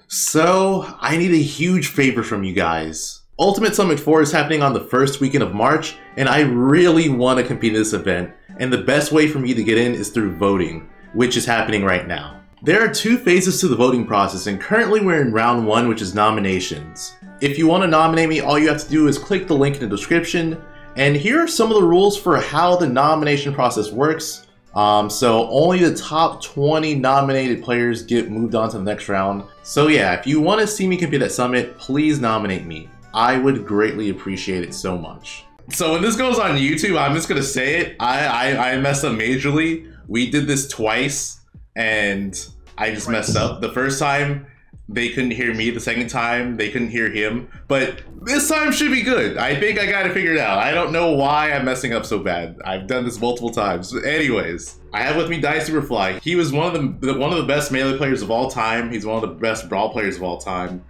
So, I need a huge favor from you guys. Ultimate Summit 4 is happening on the first weekend of March, and I really want to compete in this event, and the best way for me to get in is through voting, which is happening right now. There are 2 phases to the voting process, and currently we're in round 1, which is nominations. If you want to nominate me, all you have to do is click the link in the description, and here are some of the rules for how the nomination process works. So only the top 20 nominated players get moved on to the next round. So yeah, if you want to see me compete at Summit, please nominate me. I would greatly appreciate it so much. So when this goes on YouTube, I'm just gonna say it. I messed up majorly. We did this twice, and I just messed up. The first time, they couldn't hear me. The second time, they couldn't hear him. But this time should be good. I think I got it figured out. I don't know why I'm messing up so bad. I've done this multiple times. Anyways, I have with me Die Superfly. He was one of the best melee players of all time. He's one of the best brawl players of all time.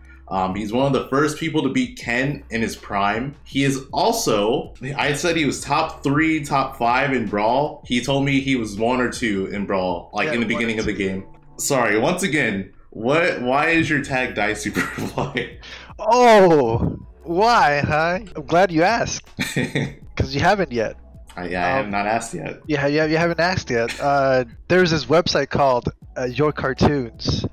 He's one of the first people to beat Ken in his prime. He is also, I said he was top 3, top 5 in Brawl. He told me he was 1 or 2 in Brawl, like in the beginning of the game. Sorry, once again, why is your tag Die Superfly? Oh, why, huh? I'm glad you asked. Because you haven't yet. I have not asked yet. Yeah, you haven't asked yet. There's this website called Your Cartoons.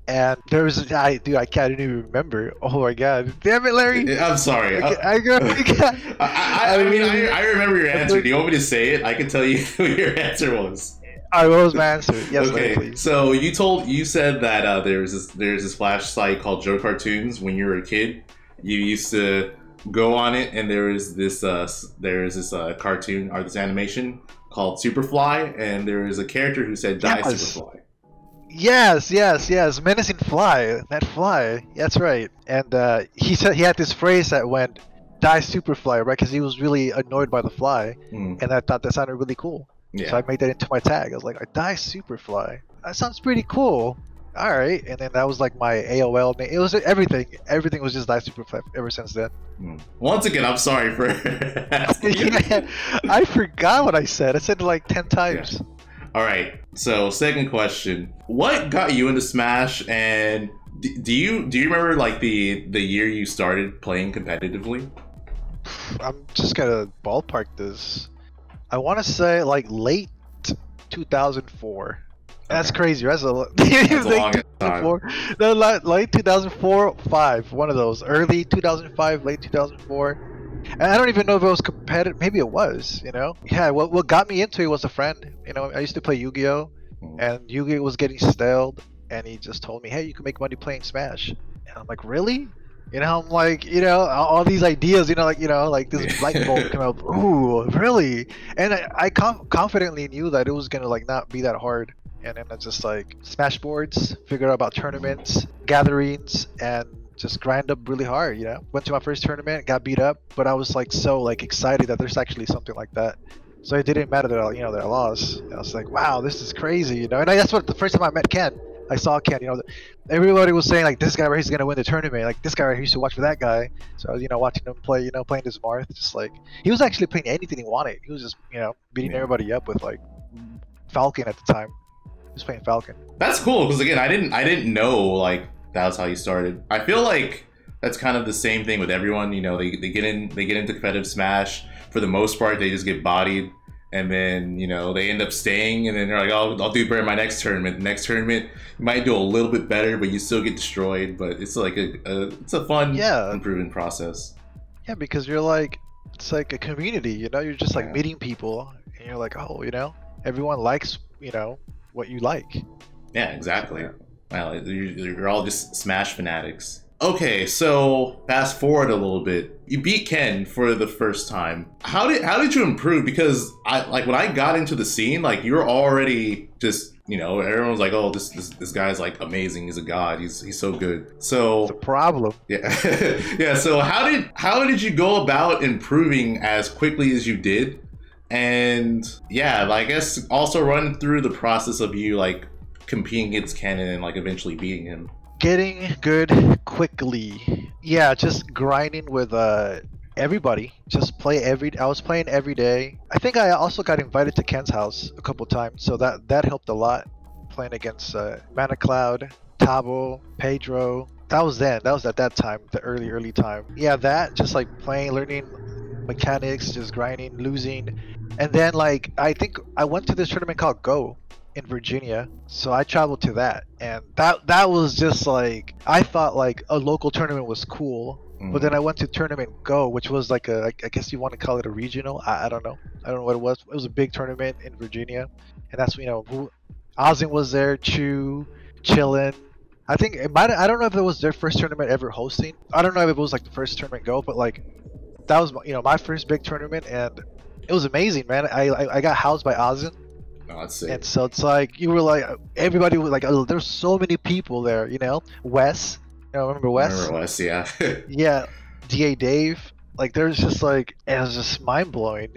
And there was, I can't even remember. Oh my god. Damn it, Larry. I'm sorry. I remember your answer. Do you want me to say it? I can tell you who your answer was. What was my answer? Yes, okay. Larry, please. So you said that there's this flash site called Joe Cartoons. When you were a kid, you used to go on it, and there is this cartoon or this animation called Superfly, and there is a character who said Die Superfly. Yes, Menacing Fly, that fly, that's right. And he said he had this phrase that went, Die Superfly, right? Because he was really annoyed by the fly, and I thought that sounded really cool. Yeah. So I made that into my tag. I was like, Die Superfly. That sounds pretty cool. All right, and then that was like my AOL name. It was everything. Everything was just Die Superfly ever since then. Once again, I'm sorry for asking. Yeah, I forgot what I said. I said it like 10 times. Yeah. All right. So, second question: what got you into Smash, and do you remember like the year you started playing competitively? I'm just gonna ballpark this. I want to say like late 2004. That's crazy. That's a long time. No, late 2004, 5. One of those. Early 2005, late 2004. And I don't even know if it was competitive. Maybe it was, you know? Yeah, what got me into it was a friend. You know, I used to play Yu-Gi-Oh! And Yu-Gi-Oh! Was getting stale. And he just told me, hey, you can make money playing Smash. And I'm like, really? You know, I'm like, you know, all these ideas, like this light bulb came out. Ooh, really? And I confidently knew that it was gonna like not be that hard. And then I just like smash boards, figure out about tournaments, gatherings, and just grind up really hard, you know? Went to my first tournament, got beat up, but I was like so like excited that there's actually something like that. So it didn't matter that that I lost. I was like, wow, this is crazy, you know? And that's what the first time I met Ken. I saw Ken, you know, everybody was saying like this guy right here is gonna win the tournament. Like this guy right here used to watch for that guy. So I was, watching him play, playing this Marth, just like he was actually playing anything he wanted. He was just, beating everybody up with like Falcon at the time. He was playing Falcon. That's cool because again, I didn't know like that was how you started. I feel like that's kind of the same thing with everyone. You know, they get into competitive Smash. For the most part, they just get bodied. And then, they end up staying, and then they're like, oh, I'll do better in my next tournament. The next tournament, you might do a little bit better, but you still get destroyed. But it's like it's a fun improvement process. Yeah, because you're like, it's like a community, you're just like meeting people, and you're like, oh, everyone likes, what you like. Yeah, exactly. Well, you're all just Smash fanatics. Okay, so fast forward a little bit. You beat Ken for the first time. How did you improve? Because when I got into the scene, like you're already just everyone was like, oh, this guy's like amazing. He's a god. He's so good. So it's a problem. Yeah, yeah. So how did you go about improving as quickly as you did? And yeah, I guess also run through the process of you like competing against Ken and like eventually beating him. Getting good quickly. Yeah, just grinding with everybody. Just I was playing every day. I think I also got invited to Ken's house a couple times, so that helped a lot. Playing against Mana Cloud, Tabo, Pedro. That was then. That was at that time, the early time. Yeah, that just like playing, learning mechanics, just grinding, losing, and then like I think I went to this tournament called Go in Virginia, so I traveled to that, and that was just like I thought like a local tournament was cool. But then I went to Tournament Go, which was like I guess you want to call it a regional. I don't know. I don't know what it was. It was a big tournament in Virginia, and that's who Ozin was there, Chu, chillin'. I think it might. I don't know if it was their first tournament ever hosting. I don't know if it was like the first tournament Go, but like that was my first big tournament, and it was amazing, man. I got housed by Ozin. Oh, that's sick. And so it's like you were like everybody was like, oh, there's so many people there, Wes. Remember Wes? I remember Wes, yeah. Yeah, DA Dave. Like there's just like it was just mind blowing.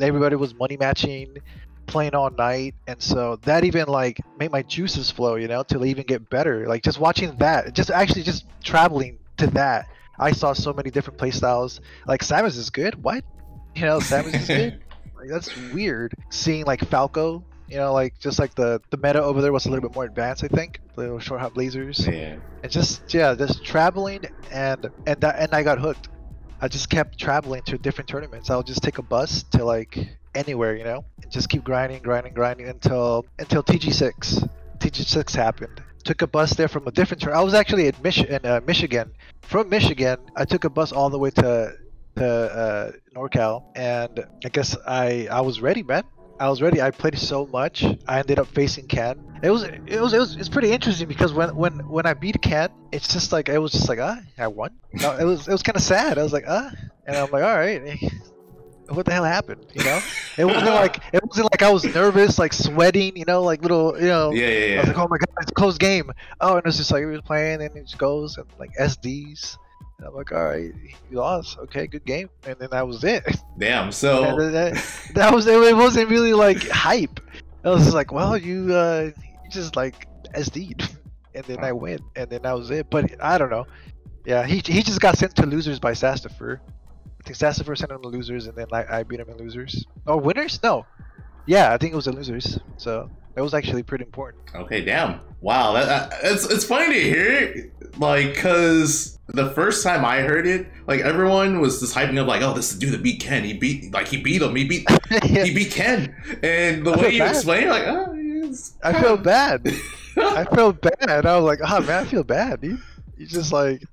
Everybody was money matching, playing all night, and so that even like made my juices flow, to even get better. Like just watching that, just traveling to that, I saw so many different play styles. Like Samus is good. What? Samus is good. Like that's weird. Seeing like Falco. Like just like the meta over there was a little bit more advanced, I think. The little short hop lasers. Yeah. And just traveling and I got hooked. I just kept traveling to different tournaments. I'll just take a bus to like anywhere, and just keep grinding until TG6. TG6 happened. Took a bus there from a different tournament. I was actually in Michigan. From Michigan, I took a bus all the way to NorCal, and I guess I was ready, man. I was ready. I played so much. I ended up facing Ken. It's pretty interesting because when I beat Ken, it's just like it was just like I won. No, it was kind of sad. I was like and I'm like, all right, what the hell happened? It wasn't like I was nervous, like sweating, like little, Yeah. I was like, oh my god, it's a close game. Oh, and it's just like we was playing and it just goes and like SDs. And I'm like, all right, you lost. Okay, good game. And then that was it. Damn. So that was it. It wasn't really like hype. I was just like, well, you just like SD'd, and then I win, and then that was it. But I don't know. Yeah, he just got sent to losers by Sastifer. I think Sastifer sent him to losers, and then I beat him in losers. Oh, winners? No. Yeah, I think it was in losers. So it was actually pretty important. Okay, damn. Wow, it's funny to hear, like, cause the first time I heard it, like everyone was just hyping up, like, oh, this is the dude that beat Ken. He beat him. He beat Ken. And the way you explain, like, oh, I feel bad. I feel bad. I was like, oh man, I feel bad, dude. You just like,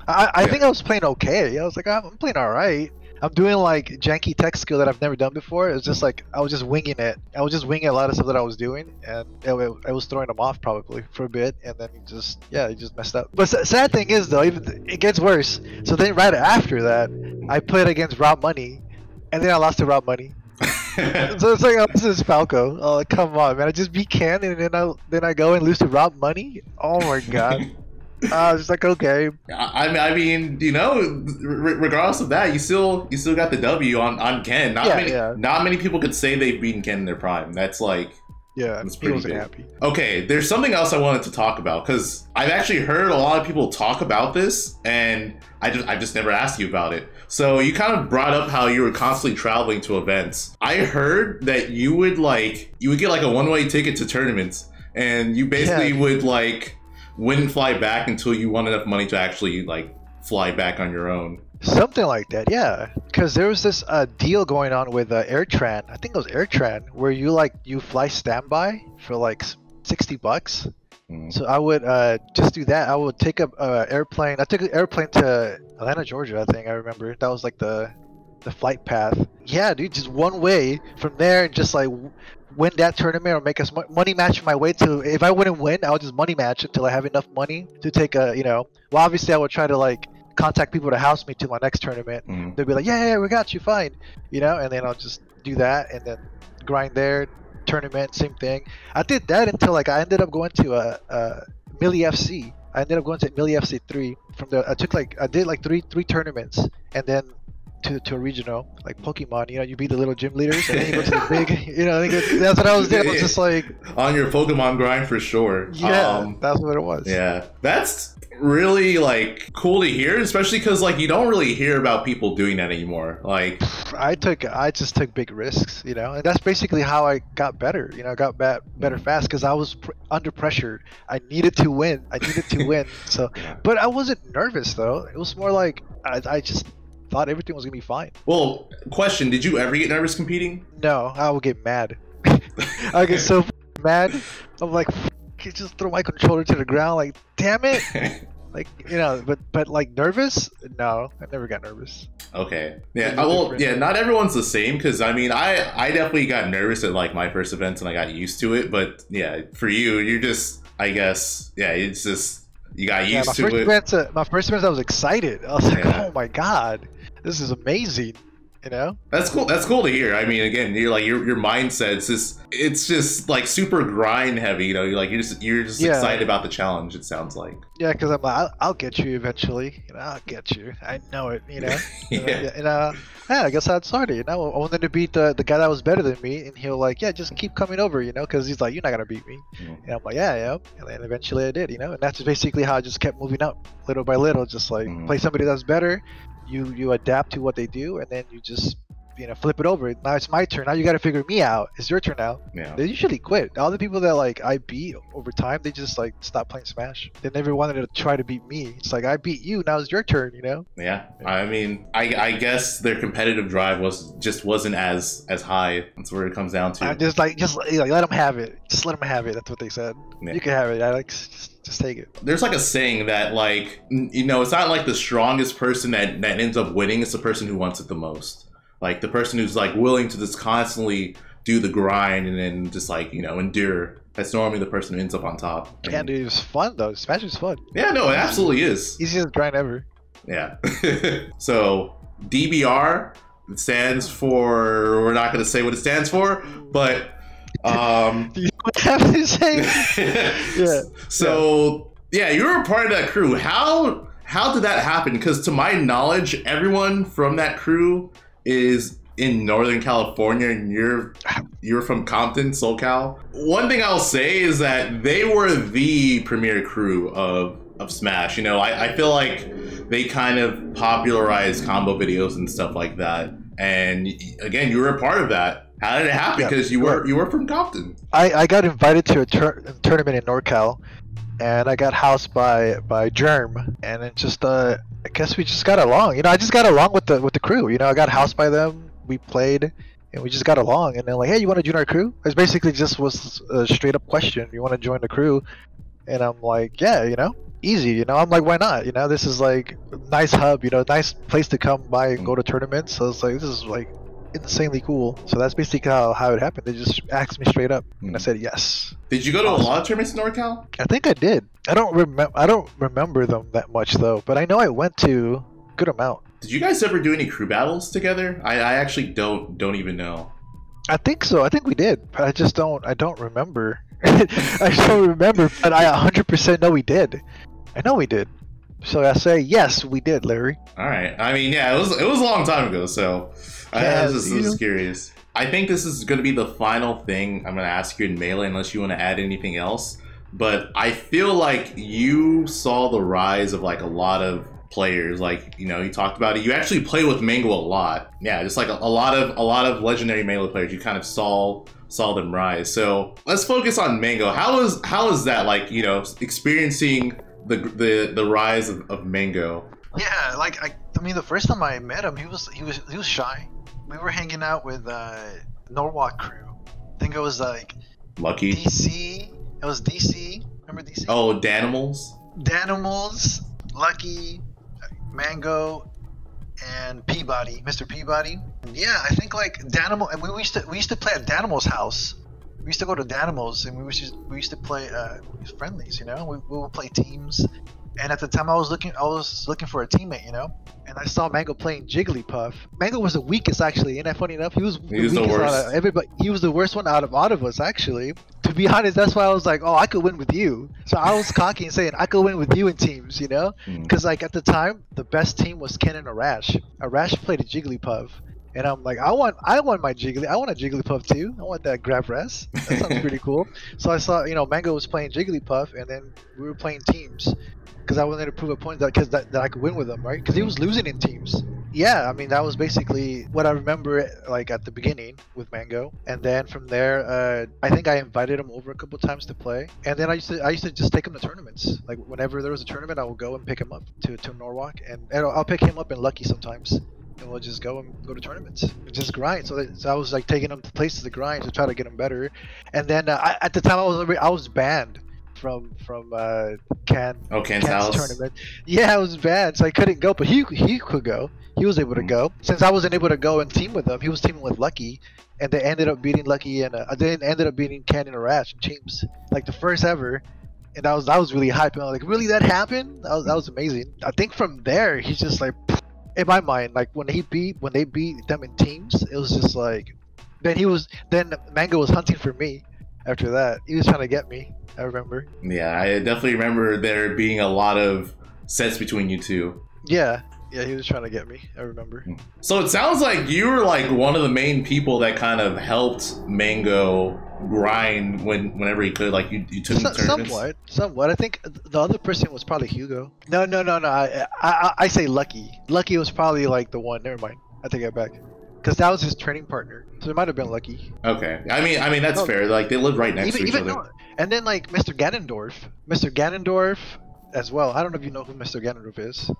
I think I was playing okay. I was like, I'm playing all right. I'm doing like janky tech skill that I've never done before. It's just like I was just winging it. I was just winging a lot of stuff that I was doing, and I was throwing them off probably for a bit, and then he just messed up. But sad thing is though, it gets worse. So then right after that, I played against Rob Money, and then I lost to Rob Money. So it's like, oh, this is Falco. Oh, come on, man! I just beat Ken, and then I go and lose to Rob Money. Oh my god. I was just like, okay. I mean, regardless of that, you still got the W on Ken. Not many people could say they've beaten Ken in their prime. That's like, that's pretty big. Happy. Okay, there's something else I wanted to talk about because I've actually heard a lot of people talk about this, and I just never asked you about it. So you kind of brought up how you were constantly traveling to events. I heard that you would get like a one-way ticket to tournaments, and you basically would wouldn't fly back until you won enough money to actually like fly back on your own. Something like that, yeah. Because there was this deal going on with AirTran. I think it was AirTran, where you fly standby for like $60. So I would just do that. I would take a airplane. I took an airplane to Atlanta, Georgia. I think I remember that was like the flight path. Yeah, dude, just one way from there, and just like win that tournament or make a money match my way to. If I wouldn't win, I would just money match until I have enough money to take a, well, obviously I would try to like contact people to house me to my next tournament. They'd be like, yeah, we got you, fine, and then I'll just do that and then grind there. Tournament, same thing. I did that until like I ended up going to Millie FC. I ended up going to Millie FC 3 from there. I did like three tournaments, and then to a regional, like Pokemon, you beat the little gym leaders, and then you go to the big, I think that's what I was doing. I was just like on your Pokemon grind for sure. Yeah, that's what it was. Yeah, that's really like cool to hear, especially because like you don't really hear about people doing that anymore. Like I just took big risks, you know, and that's basically how I got better. You know, I got better fast because I was under pressure. I needed to win. So, but I wasn't nervous though. It was more like I just thought everything was gonna be fine. Well, question: did you ever get nervous competing? No, I would get mad. I get so mad. I'm like, just throw my controller to the ground. Like, damn it. Like, you know, but like nervous? No, I never got nervous. Okay. Yeah. Well, yeah. Not everyone's the same because I mean, I definitely got nervous at like my first events and I got used to it. But yeah, for you, you're just, I guess, yeah, it's just you got used to it. My first events, I was excited. I was like, oh my god, this is amazing. You know, that's cool. That's cool to hear. I mean, again, you're like your mindset's just it's just like super grind heavy. You know, you're just excited about the challenge. It sounds like. Yeah, because I'm like, I'll get you eventually. You know, I'll get you. I know it. You know. Yeah, I guess I'd started. You know, I wanted to beat the guy that was better than me, and he'll like, yeah, just keep coming over. You know, because he's like, you're not gonna beat me. And I'm like, yeah. And then eventually I did. You know, and that's basically how I just kept moving up, little by little, just like play somebody that's better. You adapt to what they do, and then you just flip it over. Now it's my turn. Now you got to figure me out. It's your turn now. Yeah. They usually quit. All the people that like I beat over time, they just like stop playing Smash. They never wanted to try to beat me. It's like I beat you. Now it's your turn. You know. Yeah. I mean, I guess their competitive drive wasn't as high. That's where it comes down to. I just like let them have it. Just let them have it. That's what they said. Yeah. You can have it, Alex. Just take it. There's like a saying that like it's not like the strongest person that ends up winning. It's the person who wants it the most. Like the person who's like willing to just constantly do the grind and then just like endure. That's normally the person who ends up on top. Yeah, dude, it was fun though. Smash is fun. Yeah, no, it absolutely is. Easiest grind ever. Yeah. So DBR stands for. We're not going to say what it stands for, but. Do you have to say? Yeah. So yeah, you were a part of that crew. How did that happen? Because to my knowledge, everyone from that crew is in Northern California, and you're from Compton, SoCal. One thing I'll say is that they were the premier crew of Smash. I feel like they kind of popularized combo videos and stuff like that. And again, you were a part of that. How did it happen? Because you were from Compton. I got invited to a tournament in NorCal, and I got housed by Germ, and it just I guess we just got along. I just got along with the crew. I got housed by them. We played, and we just got along. And they're like, "Hey, you want to join our crew?" It basically just was a straight up question. You want to join the crew? And I'm like, yeah, easy. I'm like, why not? This is like a nice hub. Nice place to come by and go to tournaments. So it's like this is like insanely cool. So that's basically how it happened. They just asked me straight up, and I said yes. Did you go to a lot of tournaments in NorCal? I think I did. I don't remember them that much though, but I know I went to a good amount. Did you guys ever do any crew battles together? I actually don't even know. I think so. I think we did, but I don't remember. I don't remember, but I 100% know we did. I know we did. So I say yes, we did, Larry. All right. I mean, yeah, it was a long time ago, so I was just curious. I think this is going to be the final thing I'm going to ask you in Melee, unless you want to add anything else. But I feel like you saw the rise of like a lot of players. Like you talked about it. You actually play with Mango a lot. Yeah, just like a lot of legendary Melee players. You kind of saw them rise. So let's focus on Mango. How is that like? Experiencing the rise of Mango. Yeah, like I mean, the first time I met him, he was shy. We were hanging out with Norwalk crew. I think it was like Lucky. DC. It was DC. Remember DC? Oh, Danimals. Danimals, Lucky, Mango, and Peabody, Mr. Peabody. Yeah, I think like Danimal. And we used to play at Danimal's house. We used to go to Danimals, and we used to play friendlies. We would play teams. And at the time, I was looking for a teammate, and I saw Mango playing Jigglypuff. Mango was the weakest, actually. And funny enough, he was the weakest out of everybody. He was the worst one out of all of us, actually. To be honest, that's why I was like, oh, I could win with you. So I was cocky and saying I could win with you in teams, because like at the time, the best team was Ken and Arash. Arash played a Jigglypuff. And I'm like, I want my Jiggly. I want a Jigglypuff too. I want that grab rest. That sounds pretty cool. So I saw, Mango was playing Jigglypuff, and then we were playing teams. because I wanted to prove a point that I could win with him, right? Because he was losing in teams. Yeah, I mean that was basically what I remember like at the beginning with Mango, and then from there, I think I invited him over a couple times to play, and then I used to just take him to tournaments. Like whenever there was a tournament, I would go and pick him up to Norwalk, and I'll pick him up in Lucky sometimes, and we'll just go to tournaments, and just grind. So I was like taking him to places to grind to try to get him better, and then at the time I was banned from Can's tournament. Yeah, I was banned, so I couldn't go, but he could go. He was able to go. Since I wasn't able to go and team with him, he was teaming with Lucky, and they ended up beating Lucky, and they ended up beating Ken and Arash in teams, like the first ever. And I was really hyped. And I was like, really, that happened? That was amazing. I think from there, he's just like, in my mind, like when they beat them in teams, it was just like, then Mango was hunting for me. After that, he was trying to get me. I remember. Yeah, I definitely remember there being a lot of sets between you two. Yeah, he was trying to get me. I remember. So it sounds like you were like one of the main people that kind of helped Mango grind whenever he could. Like you took him to tournaments. Somewhat. I think the other person was probably Hugo. No. I say Lucky. Lucky was probably like the one. Never mind. I take it back. Because that was his training partner, so it might have been Lucky. Okay, I mean that's fair. Like they lived right next to each other. No. And then like Mr. Ganondorf as well. I don't know if you know who Mr. Ganondorf is.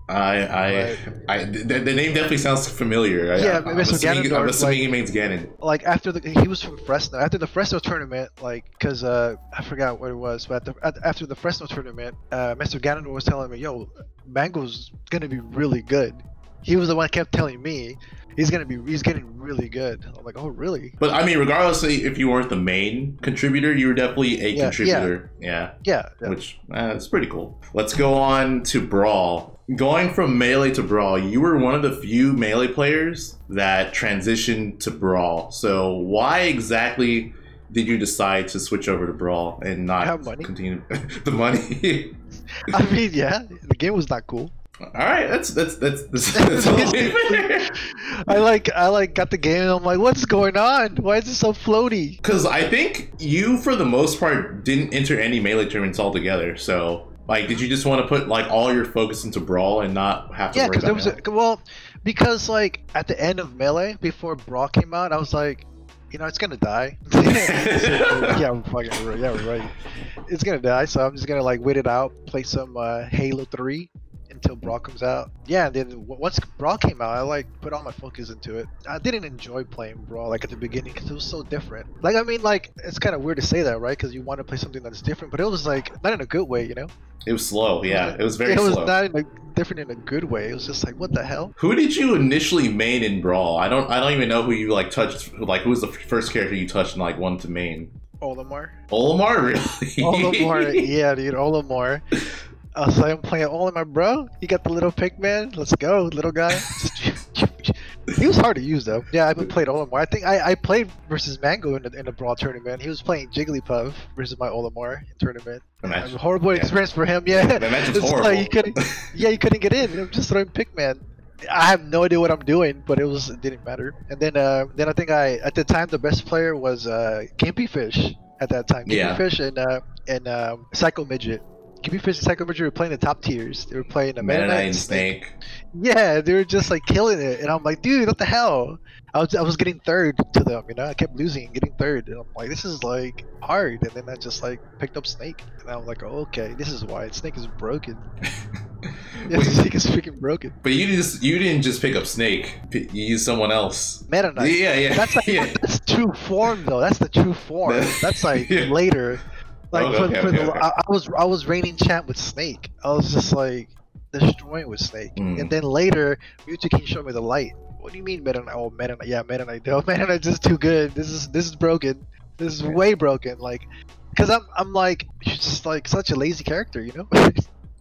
The name definitely sounds familiar. Yeah, Mr. Ganondorf. I'm assuming he means Ganon. Like he was from Fresno. After the Fresno tournament, like because I forgot what it was, but after the Fresno tournament, Mr. Ganondorf was telling me, "Yo, Mango's gonna be really good." He was the one that kept telling me he's getting really good. I'm like, oh really? But I mean, regardless if you weren't the main contributor, you were definitely a contributor. Yeah. Which it's pretty cool. Let's go on to Brawl. Going from Melee to Brawl, you were one of the few Melee players that transitioned to Brawl. So why exactly did you decide to switch over to Brawl and not continue the money? I mean, yeah, the game was not cool. All right, that's totally fair. I got the game and I'm like, what's going on? Why is it so floaty? Because I think you, for the most part, didn't enter any Melee tournaments altogether. So, like, did you just want to put like all your focus into Brawl and not have to worry about it? Because like at the end of Melee, before Brawl came out, I was like, you know, it's gonna die. Yeah, right. It's gonna die, so I'm just gonna like wait it out, play some Halo 3. Until Brawl comes out. Yeah, and then once Brawl came out, I like put all my focus into it. I didn't enjoy playing Brawl like at the beginning because it was so different. Like, I mean, like, it's kind of weird to say that, right? Because you want to play something that's different, but it was like not in a good way, you know? It was slow, yeah. It was very slow. It was not different in a good way. It was just like, what the hell? Who did you initially main in Brawl? I don't even know who you like touched. Like, who was the first character you touched and like wanted to main? Olimar. Olimar, really? Olimar, yeah, dude, Olimar. So I'm playing Olimar, bro. You got the little Pikmin. Let's go, little guy. He was hard to use though. Yeah, I played Olimar. I think I played versus Mango in the Brawl tournament. He was playing Jigglypuff versus my Olimar tournament. A horrible experience for him. Yeah, the match was horrible. Like you couldn't get in. I'm just throwing Pikmin. I have no idea what I'm doing, but it didn't matter. And then I think at the time the best player was Gimpy Fish at that time. Gimpy Fish and Psycho Midget. Gimpy Fish and Psycho Midget were playing the top tiers. They were playing the Meta Knight and Snake. Yeah, they were just like killing it, and I'm like, dude, what the hell? I was getting third to them, you know. I kept losing and getting third, and I'm like, this is like hard. And then I just like picked up Snake, and I'm like, oh, okay, this is why Snake is broken. Yeah, Snake is freaking broken. But you didn't just pick up Snake. You used someone else. Meta Knight. Yeah. That's like that's true form though. That's the true form. That's like later. Like I was reigning champ with Snake. I was just like destroying with Snake, and then later Mewtwo King showed me the light. What do you mean Meta Knight? Oh, Meta Knight. Yeah, Meta Knight. No, Meta Knight's just too good. This is broken. This is way broken. Like, cause I'm like just like such a lazy character, you know.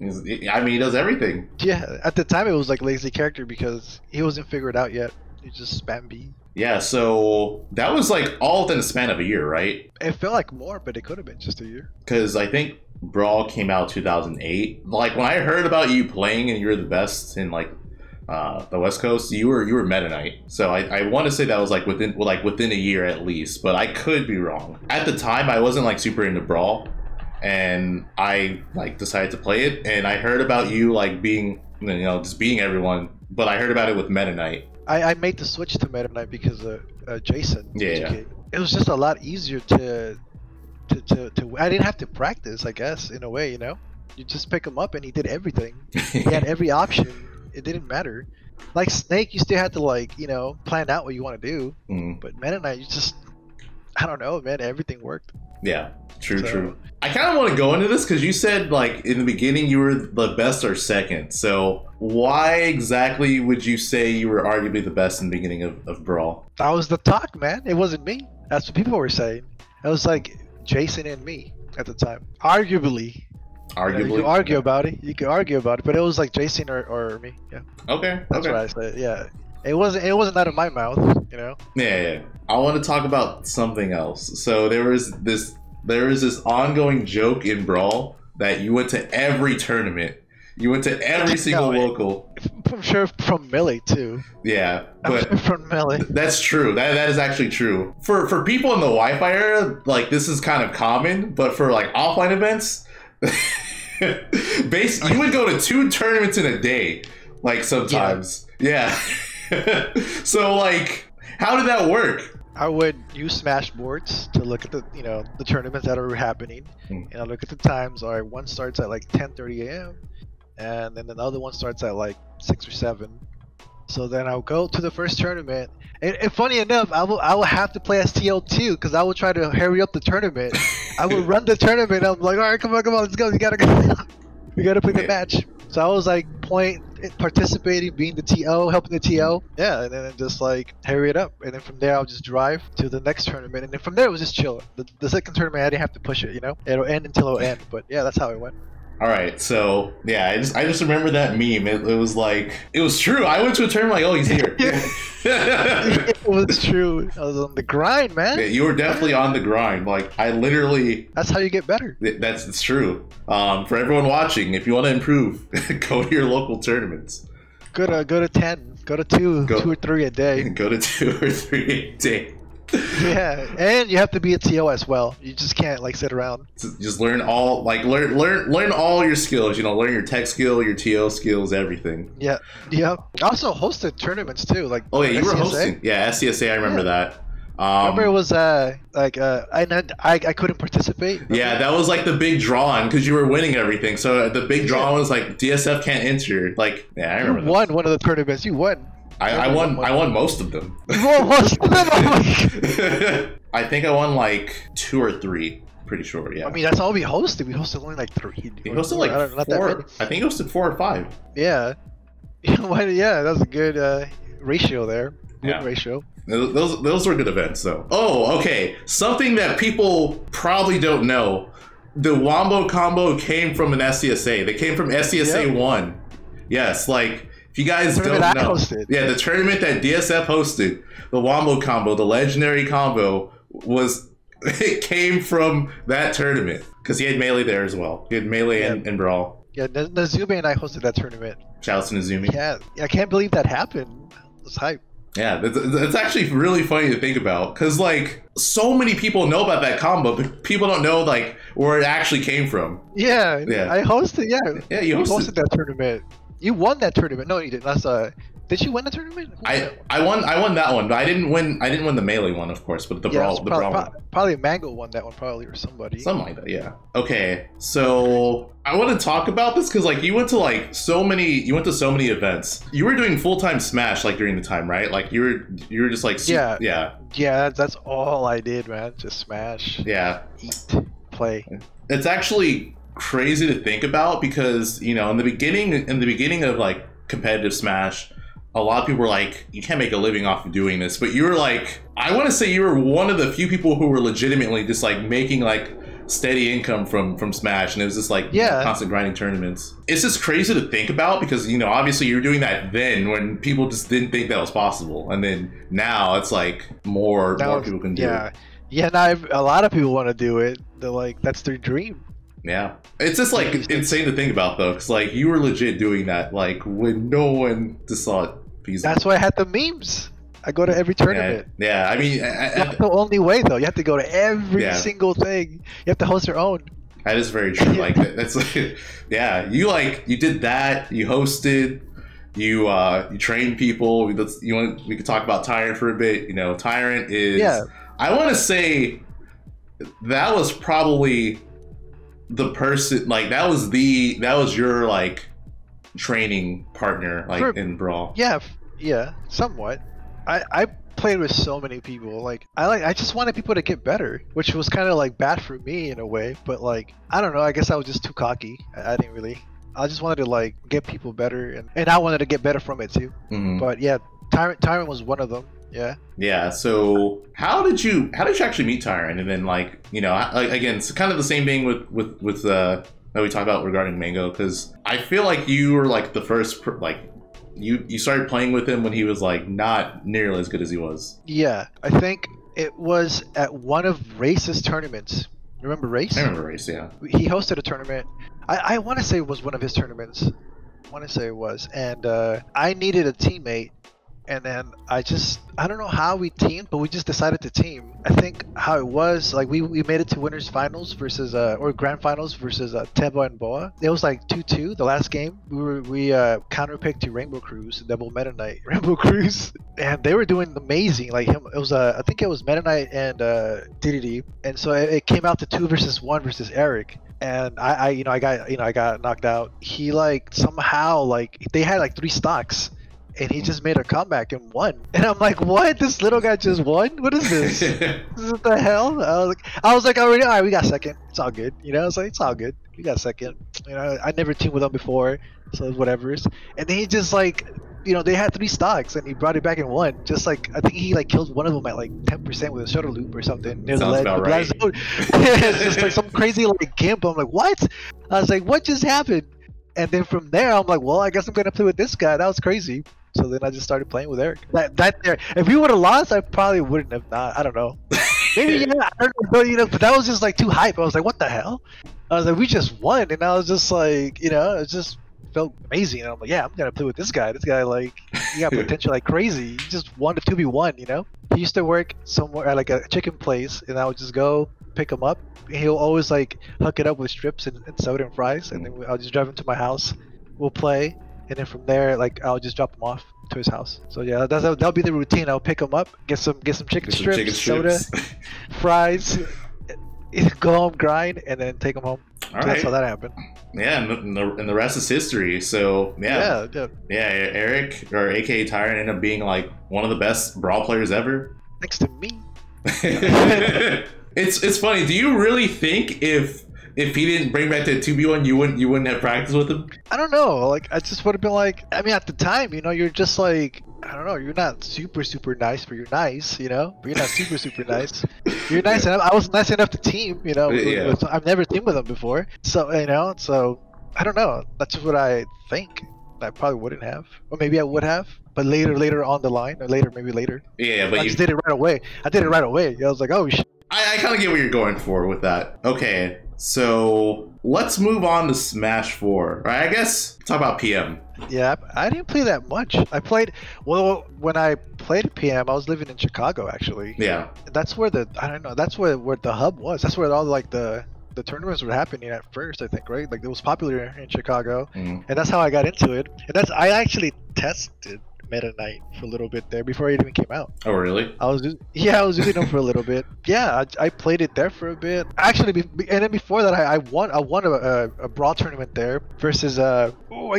I mean, he does everything. Yeah, at the time it was like lazy character because he wasn't figured out yet. He just spam B. Yeah, so that was like all within the span of a year, right? It felt like more, but it could have been just a year. Because I think Brawl came out 2008. Like when I heard about you playing and you were the best in like the West Coast, you were Meta Knight. So I want to say that was like within a year at least, but I could be wrong. At the time, I wasn't like super into Brawl. and I like decided to play it. And I heard about you like being, just being everyone, but I heard about it with Meta Knight. I made the switch to Meta Knight because of Jason. Yeah. It was just a lot easier to I didn't have to practice, I guess, in a way, You just pick him up and he did everything. He had every option. It didn't matter. Like Snake, you still had to plan out what you want to do. But Meta Knight, you just, I don't know, man, everything worked. Yeah, true. I kind of want to go into this because you said like in the beginning you were the best or second. So why exactly would you say you were arguably the best in the beginning of Brawl? That was the talk, man. It wasn't me. That's what people were saying. It was like Jason and me at the time. Arguably. You can argue about it. But it was like Jason or me. Yeah. Okay. That's what I said. Yeah. It wasn't out of my mouth, Yeah. I want to talk about something else. So there is this ongoing joke in Brawl that you went to every tournament. You went to every single local. I'm sure from Melee too. Yeah, but I'm sure from Melee. That's true. That is actually true. For people in the Wi-Fi era, like this is kind of common, but for like offline events, you would go to 2 tournaments in a day, like sometimes. Yeah. So like, how did that work? I would use Smash boards to look at the the tournaments that are happening, and I look at the times. All right, one starts at like 10:30 a.m. and then another one starts at like 6 or 7. So then I'll go to the first tournament, and funny enough, I will have to play as TO too because I will try to hurry up the tournament. I will run the tournament. I'm like, all right, come on, let's go. We gotta go. We gotta play the match. So I was like participating, being the TO, helping the TO. Yeah, and then just like hurry it up. And then from there, I'll just drive to the next tournament. And then from there, it was just chill. The second tournament, I didn't have to push it, It'll end until it'll end. But yeah, that's how it went. All right, so yeah, I just remember that meme. It was like, it was true. I went to a tournament like, oh, he's here. It was true. I was on the grind, man. Yeah, you were definitely on the grind. Like I literally. That's how you get better. It's true. For everyone watching, if you want to improve, go to your local tournaments. Go to 10. Go to 2 or 3 a day. Go to 2 or 3 a day. Yeah, and you have to be a TO as well. You just can't like sit around. Just learn all learn all your skills. Learn your tech skill, your TO skills, everything. Yeah. I also hosted tournaments too. Like oh yeah, you were hosting. Yeah, SCSA. I remember that. Remember it was I couldn't participate. Remember? Yeah, that was like the big draw because you were winning everything. So the big draw was like DSF can't enter. Like yeah, I remember. You won one of the tournaments. You won. I won most of them. You won most of them? I think I won like 2 or 3. Pretty sure, yeah. I mean, that's all we hosted. We hosted only like 3. We hosted like 4. I think it hosted 4 or 5. Yeah. Yeah, that was a good ratio there. Good ratio. Those were good events, though. Oh, okay. Something that people probably don't know. The Wombo Combo came from an SCSA. They came from SCSA 1. Yes, like... If you guys don't know, yeah, the tournament that DSF hosted, the Wombo Combo, the legendary combo, it came from that tournament because he had Melee there as well. He had Melee and Brawl. Yeah, Nazumi and I hosted that tournament. Shout out to Nazumi. Yeah, I can't believe that happened. It's hype. Yeah, that's actually really funny to think about because like so many people know about that combo, but people don't know like where it actually came from. Yeah. I hosted. Yeah, you hosted that tournament. You won that tournament. No, you didn't. Did you win the tournament? I won that one, but I didn't win the Melee one, of course, but the Brawl one. Probably Mango won that one, probably, or somebody. Something like that, yeah. Okay, so I want to talk about this because like you went to so many events. You were doing full-time Smash like during the time, right? Like you were just like yeah. That's all I did, man. Just Smash. Yeah. Eat, play. It's actually crazy to think about because in the beginning of like competitive Smash, a lot of people were like, you can't make a living off of doing this, but you were like, I want to say you were one of the few people who were legitimately just like making like steady income from Smash, and it was just like constant grinding tournaments. It's just crazy to think about because obviously you were doing that then when people just didn't think that was possible, and then now it's like more people can do it. Yeah, now a lot of people want to do it. They're like, that's their dream. Yeah, it's just like insane to think about though, because like you were legit doing that like when no one just saw it feasible. That's why I had the memes. I go to every tournament. Yeah, I mean, that's the only way though. You have to go to every single thing. You have to host your own. That is very true. Like that's like, yeah, you did that. You hosted. You trained people. We could talk about Tyrant for a bit. You know, Tyrant is. Yeah. I want to say that was probably the person. Like that was your like training partner like in Brawl. Yeah, yeah, somewhat. I played with so many people. Like I just wanted people to get better, which was kind of like bad for me in a way. But like I don't know. I guess I was just too cocky. I didn't really. I just wanted to like get people better, and I wanted to get better from it too. Mm-hmm. But yeah, Tyrant was one of them. Yeah. Yeah. So how did you actually meet Tyrant? And then like again, it's kind of the same thing with that we talked about regarding Mango, because I feel like you were like the first you started playing with him when he was like not nearly as good as he was. Yeah, I think it was at one of Race's tournaments. Remember Race? I remember Race. Yeah. He hosted a tournament. I want to say it was one of his tournaments. I want to say it was, and I needed a teammate. And then I don't know how we teamed, but we just decided to team. I think how it was, like we made it to winners finals versus or grand finals versus Tebo and Boa. It was like 2-2 the last game. We counterpicked to Rainbow Cruise, double Meta Knight Rainbow Cruise, and they were doing amazing. Like him, it was I think it was Meta Knight and DDD, and so it came out to 2 versus 1 versus Eric. And I got knocked out. He like somehow like they had like 3 stocks. And he just made a comeback and won. And I'm like, what? This little guy just won? What is this? What the hell? I was like, already, all right, we got second. It's all good. You know, I was like, it's all good. We got second. You know, I never teamed with him before, so whatever. And then he just like, they had 3 stocks and he brought it back and won. Just like, I think he like killed one of them at like 10% with a shuttle loop or something. Sounds about right. It's just like some crazy like gimp. I'm like, what? I was like, what just happened? And then from there, I'm like, well, I guess I'm gonna play with this guy. That was crazy. So then I just started playing with Eric. That there, if we would have lost, I probably wouldn't have. Not. I don't know. Maybe yeah. I don't know. But that was just like too hype. I was like, what the hell? I was like, we just won, and I was just like, it just felt amazing. And I'm like, yeah, I'm gonna play with this guy. This guy like, he got potential like crazy. He just won the 2v1. He used to work somewhere at like a chicken place, and I would just go pick him up. He'll always like hook it up with strips and soda and fries, and then I'll just drive him to my house. We'll play. And then from there, like I'll just drop him off to his house. So yeah, that'll be the routine. I'll pick him up, get some chicken strips, soda, fries, go home, grind, and then take him home. So that's how that happened. Yeah, and the rest is history. So yeah, Eric or AKA Tyrant ended up being like one of the best Brawl players ever. Next to me. It's funny. Do you really think if he didn't bring back that 2v1, you wouldn't have practiced with him? I don't know. Like I just would have been like, I mean, at the time, you're just like, I don't know. You're not super nice, but you're nice, But you're not super nice. You're nice enough. I was nice enough to team, Yeah. I've never teamed with him before, so so I don't know. That's what I think. I probably wouldn't have, or maybe I would have, but later on the line, or maybe later. Yeah, but I just did it right away. I did it right away. I was like, oh shit. I kind of get what you're going for with that. Okay, so let's move on to Smash 4. Right, I guess talk about PM. Yeah, I didn't play that much. I played, well, when I played PM, I was living in Chicago, actually. Yeah. That's where that's where the hub was. That's where all like the tournaments were happening at first, I think, right? Like it was popular in Chicago, and that's how I got into it. And I actually tested Meta Knight for a little bit there before it even came out. Oh, really? I was using them for a little bit. Yeah, I played it there for a bit. Actually, and then before that, I won a Brawl tournament there versus I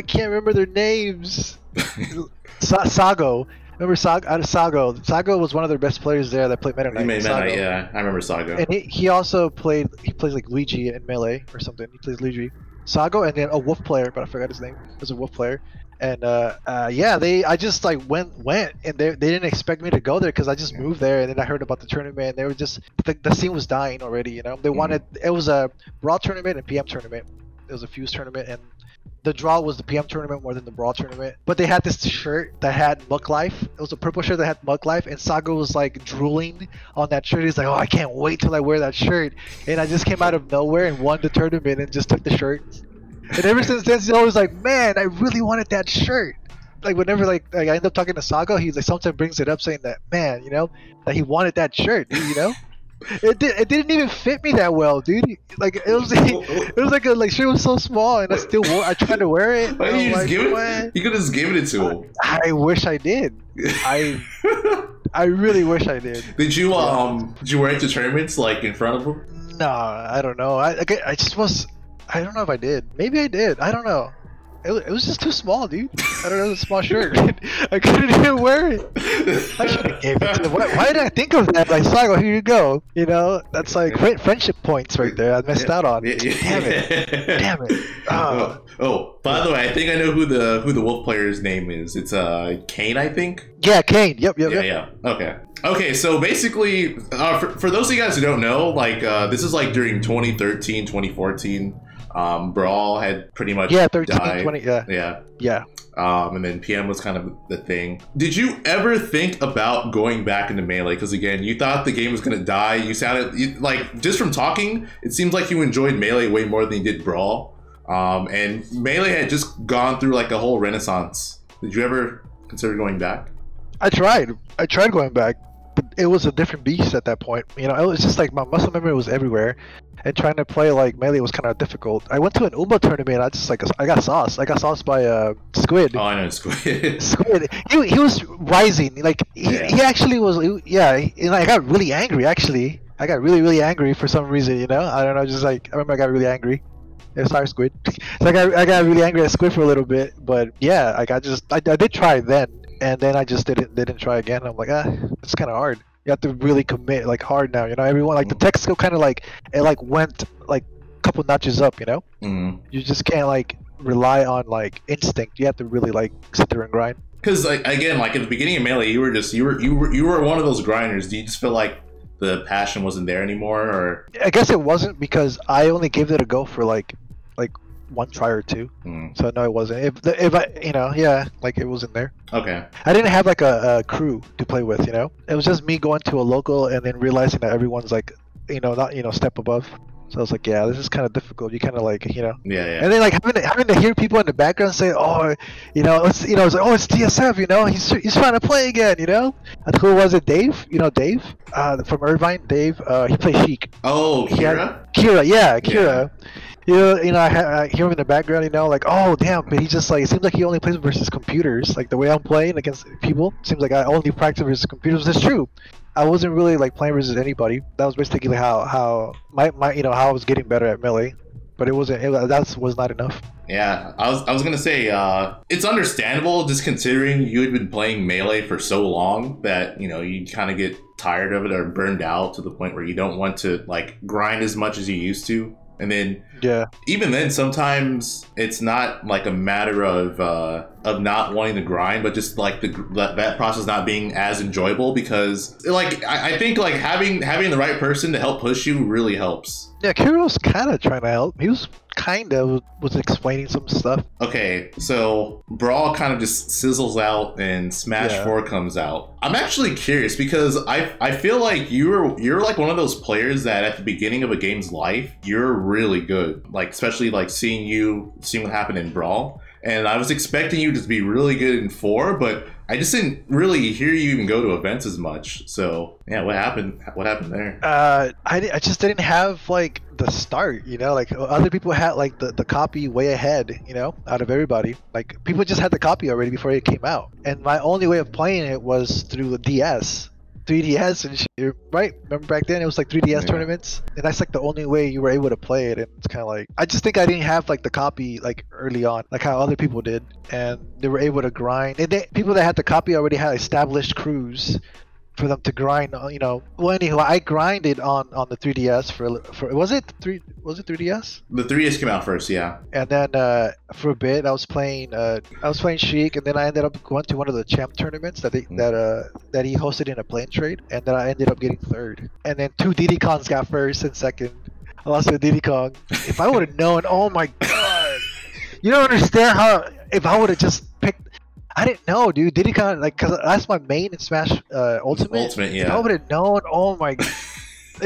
can't remember their names. Sago. Remember Sago? Sago was one of their best players there that played Meta Knight. He made Meta Knight, yeah. I remember Sago. And he also plays like Luigi in Melee or something. He plays Luigi. Sago, and then a Wolf player, but I forgot his name. It was a Wolf player. And I just like went and they didn't expect me to go there because I just moved there, and then I heard about the tournament, and they were just the scene was dying already, They wanted, it was a Brawl tournament and PM tournament. It was a Fuse tournament, and the draw was the PM tournament more than the Brawl tournament. But they had this shirt that had Mug Life. It was a purple shirt that had Mug Life, and Sago was like drooling on that shirt. He's like, oh, I can't wait till I wear that shirt. And I just came out of nowhere and won the tournament and just took the shirt. And ever since then, he's always like, man, I really wanted that shirt. Like whenever like I end up talking to Sago, he's like sometimes brings it up saying that, man, that he wanted that shirt, It didn't even fit me that well, dude. Like it was like a shirt was so small, and I tried to wear it. Why didn't you just like, give it? You could have just given it to him. I wish I did. I really wish I did. Did you wear it to tournaments like in front of him? No, I don't know. I just was. I don't know if I did. Maybe I did. I don't know. It was just too small, dude. I don't know. It was a small shirt. I couldn't even wear it. I should have gave it to him. Why did I think of that? Like, Sago, here you go. You know, that's like friendship points right there. I missed out on. Damn it. Damn it. Oh, by the way, I think I know who the Wolf player's name is. It's Kane, I think. Yeah, Kane. Yep. Yeah. Okay, so basically, for those of you guys who don't know, like, this is like during 2013, 2014. Brawl had pretty much 13, died. 20, yeah. And then PM was kind of the thing. Did you ever think about going back into Melee? Because again, you thought the game was gonna die. You sounded like, just from talking, it seems like you enjoyed Melee way more than you did Brawl. And Melee had just gone through like a whole renaissance. Did you ever consider going back? I tried going back, but it was a different beast at that point. You know, it was just like my muscle memory was everywhere, and trying to play like Melee was kind of difficult. I went to an Uma tournament. I got sauced. I got sauced by Squid. Oh, I know Squid. Squid. He was rising. Like he actually was. And I got really angry. Actually, I got really angry for some reason. You know, I don't know. Just like I remember, I got really angry. Yeah, sorry, Squid. So I got really angry at Squid for a little bit. But yeah, like I did try then. And then I just didn't try again. I'm like, it's kind of hard. You have to really commit like hard now. You know, everyone like the tech skill kind of like it like went like a couple notches up. You know, you just can't like rely on like instinct. You have to really like sit there and grind. Because like, again, like at the beginning of Melee, you were one of those grinders. Do you just feel like the passion wasn't there anymore, or? I guess it wasn't because I only gave it a go for like one try or two. So no, it wasn't. If I, you know, like it wasn't there. Okay. I didn't have like a crew to play with, you know. It was just me going to a local and then realizing that everyone's like, you know, not step above. So I was like, yeah, this is kind of difficult. You kind of like, you know. Yeah. And then like having to hear people in the background say, oh, you know, it's like, oh, it's DSF, you know, he's trying to play again, you know. And who was it? Dave? You know, Dave from Irvine. Dave. He plays Sheik. Oh, Kira. Kira. Yeah. You know, I hear him in the background, you know, like, oh, damn, but he just, like, it seems like he only plays versus computers. Like, the way I'm playing against people, seems like I only practice versus computers. That's true. I wasn't really, like, playing versus anybody. That was basically how my you know, how I was getting better at Melee. But that was not enough. Yeah, I was gonna say, it's understandable, just considering you had been playing Melee for so long that, you know, you kind of get tired of it or burned out to the point where you don't want to, like, grind as much as you used to. And then, even then, sometimes it's not like a matter of not wanting to grind, but just like that process not being as enjoyable, because like I think like having the right person to help push you really helps. Yeah, Kira was kind of trying to help. He was was explaining some stuff. Okay, so Brawl kind of just sizzles out and Smash 4 comes out. I'm actually curious because I feel like you're like one of those players that at the beginning of a game's life, you're really good. Like, especially like seeing what happened in Brawl. And I was expecting you to be really good in 4, but I just didn't really hear you even go to events as much. So yeah, what happened? What happened there? I just didn't have like the start, you know. Like other people had like the copy way ahead, you know, out of everybody. Like people just had the copy already before it came out, and my only way of playing it was through the DS. 3DS and shit, right? Remember back then it was like 3DS tournaments, and that's like the only way you were able to play it. And it's kind of like I just think I didn't have like the copy like early on, like how other people did, and they were able to grind. And people that had the copy already had established crews for them to grind, you know. Well, anyhow, I grinded on the 3DS for was it 3DS? The 3DS came out first, yeah. And then for a bit I was playing Sheik, and then I ended up going to one of the champ tournaments that he hosted in a plane trade, and then I ended up getting third. And then 2 Diddy Kongs got first and second. I lost to Diddy Kong. If I would have known, oh my god, you don't understand how. If I would have just picked. I didn't know, dude. Diddy Kong, like, cause that's my main in Smash Ultimate. Ultimate, yeah. If I would have known, oh my.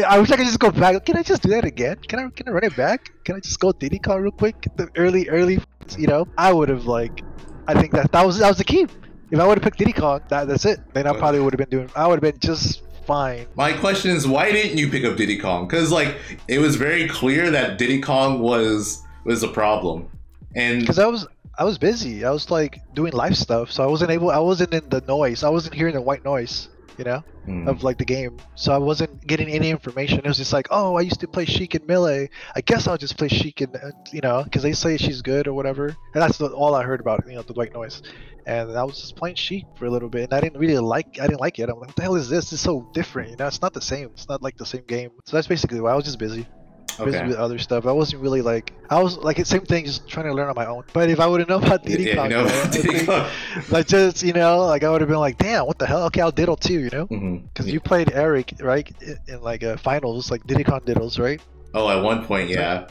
I wish I could just go back. Can I just do that again? Can I run it back? Can I just go Diddy Kong real quick? The early, you know. I would have like. I think that was the key. If I would have picked Diddy Kong, that's it. Then I probably would have been doing. I would have been just fine. My question is, why didn't you pick up Diddy Kong? Because like it was very clear that Diddy Kong was a problem, and because I was busy. I was like doing live stuff, so I wasn't in the noise. I wasn't hearing the white noise, you know, of like the game. So I wasn't getting any information. It was just like, oh, I used to play Sheik and Melee. I guess I'll just play Sheik and you know, because they say she's good or whatever. And that's all I heard about, you know, the white noise. And I was just playing Sheik for a little bit, and I didn't like it. I'm like, what the hell is this? It's so different, you know. It's not the same. It's not like the same game. So that's basically why I was just busy. Busy with other stuff. I wasn't really like, I was like the same thing, just trying to learn on my own. But if I would have known about Diddy Kong, like just, you know, like I would have been like, damn, what the hell? Okay, I'll diddle too, you know, because you played Eric, right, in like finals, like Diddy Kong diddles, right? Oh, at one point, yeah.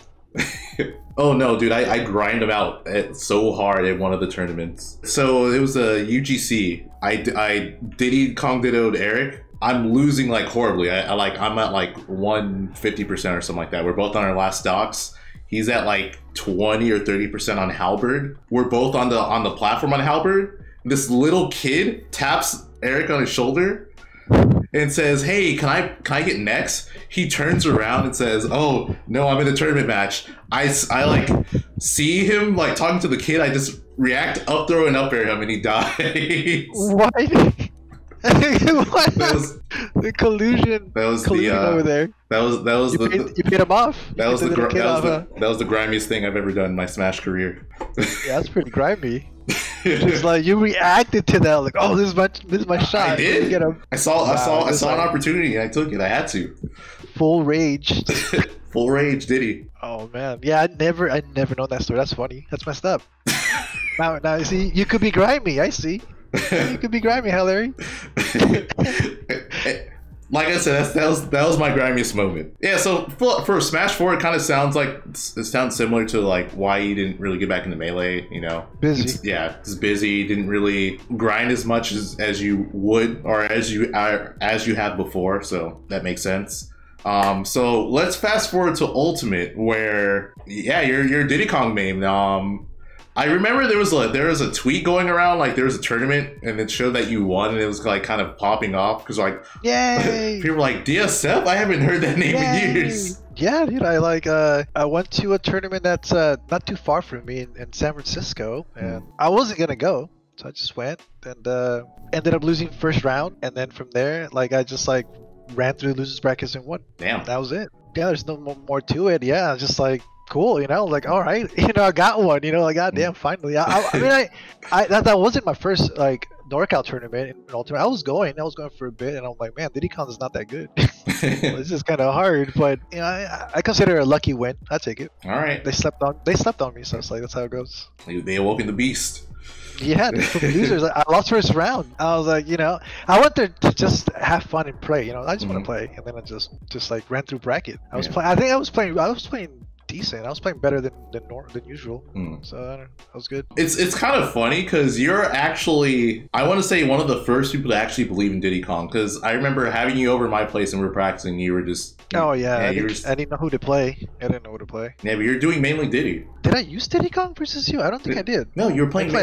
Oh no, dude, I grind him out so hard at one of the tournaments. So it was a UGC. I Diddy Kong dittoed Eric. I'm losing like horribly. I'm at like 150% or something like that. We're both on our last stocks. He's at like 20 or 30% on Halberd. We're both on the platform on Halberd. This little kid taps Eric on his shoulder and says, "Hey, can I get next?" He turns around and says, "Oh no, I'm in a tournament match." I like see him like talking to the kid. I just react, up throw and up air him, and he dies. What? The collusion. That was collusion over there. That was you paid him off. That was the grimiest thing I've ever done in my Smash career. Yeah, that's pretty grimy. Just like you reacted to that, like, oh, this is my shot. I did. Get him. I saw an opportunity and I took it. I had to. Full rage. Full rage, Diddy. Oh man, yeah, I never known that story. That's funny. That's messed up. now you see, you could be grimy. I see. You could be grimy, Larry. Like I said, that was my grimiest moment. Yeah, so for Smash 4, it kind of sounds similar to like why you didn't really get back into Melee, you know. Busy. Just busy. Didn't really grind as much as you would or as you have before. So that makes sense. So let's fast forward to Ultimate, where yeah, you're Diddy Kong main. I remember there was a tweet going around, like there was a tournament and it showed that you won, and it was like kind of popping off because like, yay! People were like, DSF? I haven't heard that name in years. Yeah, dude, I went to a tournament that's not too far from me in San Francisco, and I wasn't gonna go, so I just went and ended up losing first round, and then from there, like I just like ran through the losers brackets and won. Damn, that was it. Yeah, there's no more to it. Yeah, just like. Cool, you know, like all right, you know, I got one, you know, like goddamn, finally. I mean, that wasn't my first like NorCal tournament in Ultimate. I was going for a bit, and I'm like, man, Diddy Kong is not that good. It's just kind of hard, but you know, I consider it a lucky win. I take it. All right. They slept on me, so it's like that's how it goes. They awoke in the beast. Yeah, for the losers, I lost first round. I was like, you know, I went there to just have fun and play. You know, I just want to play, and then I just like ran through bracket. I was playing. I think I was playing decent. I was playing better than usual, so I don't know, that was good. It's kind of funny because you're actually, I want to say, one of the first people to actually believe in Diddy Kong, because I remember having you over at my place and we were practicing. You were just I didn't know who to play. I didn't know who to play. Yeah, but you're doing mainly Diddy. Did I use Diddy Kong versus you? I don't think I did. No, you're playing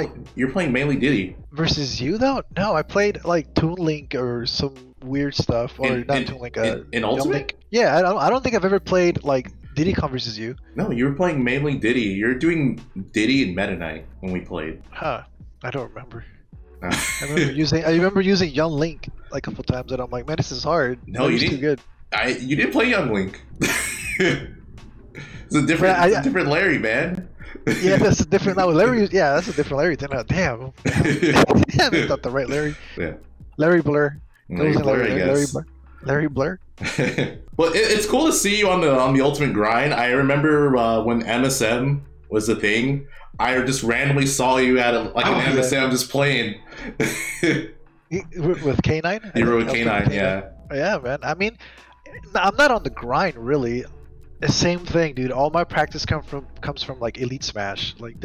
mainly Diddy versus you though. No, I played like Toon Link or some weird stuff, or not Toon Link. In Ultimate. Link. Yeah, I don't think I've ever played like Diddy Kong versus you. No, you were playing mainly Diddy. You're doing Diddy and Meta Knight when we played. Huh. I don't remember. I remember using Young Link like a couple times, and I'm like, man, this is hard. No, you didn't. Too good. You didn't play Young Link. It's a different Larry, man. Yeah, that's a different. No, Larry. Yeah, that's a different Larry. Damn. That's not the right Larry. Yeah. Larry Blur. Larry Blur, I guess. Larry Blur. Well, it's cool to see you on the Ultimate grind. I remember when MSM was the thing. I just randomly saw you at an MSM just playing. With K9? You were with K9, yeah. Yeah, man. I mean, I'm not on the grind really. The same thing, dude. All my practice comes from like Elite Smash. Like,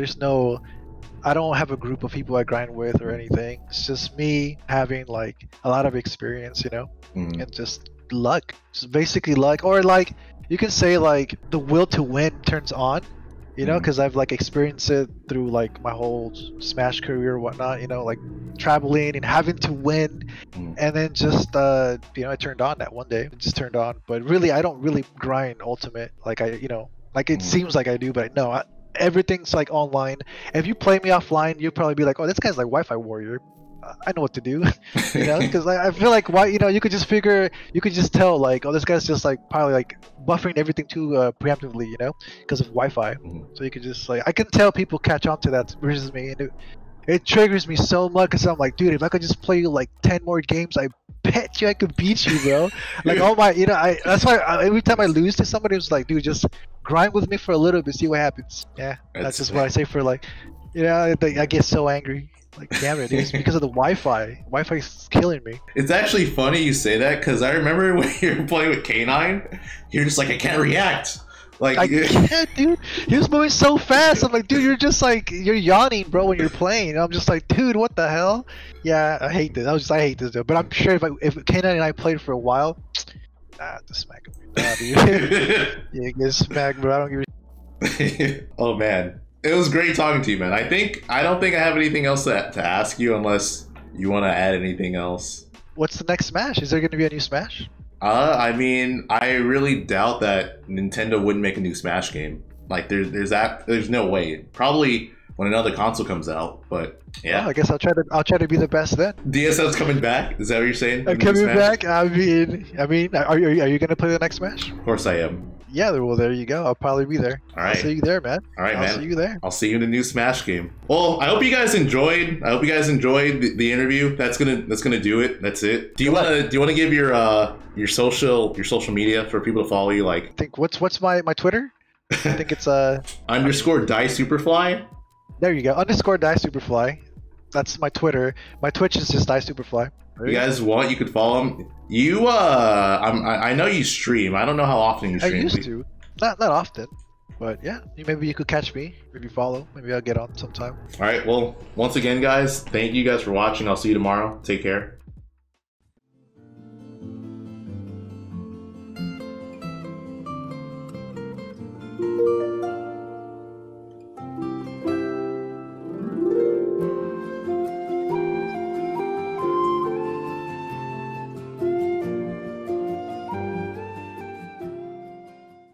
I don't have a group of people I grind with or anything. It's just me having like a lot of experience, you know, and just luck. Just basically luck, or like you can say like the will to win turns on You know, because I've like experienced it through like my whole Smash career or whatnot. You know, like traveling and having to win, and then just you know, it turned on that one day. It just turned on. But really, I don't really grind Ultimate like like it seems like I do, but no. Everything's like online. If you play me offline, you'll probably be like, "Oh, this guy's like Wi-Fi warrior." I know what to do, you know, because I feel like you could just tell like, oh, this guy's just like probably like buffering everything too preemptively, you know, because of Wi-Fi. So you could just like, I can tell people catch on to that versus me, and it triggers me so much because I'm like, dude, if I could just play you like 10 more games, I bet you I could beat you, bro. Like all my, that's why every time I lose to somebody, it's like, dude, just grind with me for a little bit, see what happens. Yeah, that's just what I say for like, I get so angry. Like, damn it, it's because of the Wi-Fi. Wi-Fi's killing me. It's actually funny you say that, because I remember when you were playing with K9, you're just like, I can't react. Like, I can't, dude. He was moving so fast. I'm like, dude, you're just like, you're yawning, bro, when you're playing. And I'm just like, dude, what the hell? Yeah, I hate this. I hate this, dude. But I'm sure if K9 and I played for a while, just smack him. Nah, dude. Yeah, get smacked, bro. I don't give a Oh, man. It was great talking to you, man. I don't think I have anything else to ask you unless you want to add anything else. What's the next Smash? Is there going to be a new Smash? I mean, I really doubt that Nintendo wouldn't make a new Smash game. Like, there's no way. Probably when another console comes out, but yeah. Well, I guess I'll try to be the best then. DSL's coming back? Is that what you're saying? I'm coming back. I mean, are you gonna play the next Smash? Of course I am. Yeah, well, there you go. I'll probably be there. All right. I'll see you there, man. All right, man. I'll see you there. I'll see you in the new Smash game. Well, I hope you guys enjoyed. The interview. That's gonna do it. That's it. Do you wanna give your social media for people to follow you? Like, I think what's my Twitter? I think it's underscore Die Superfly. There you go. Underscore Die Superfly. That's my Twitter. My Twitch is just Die Superfly. You guys want, you could follow him. You I know you stream. I don't know how often you stream. I used to. Not often. But yeah, maybe you could catch me. Maybe follow. Maybe I'll get on sometime. All right. Well, once again, guys, thank you guys for watching. I'll see you tomorrow. Take care.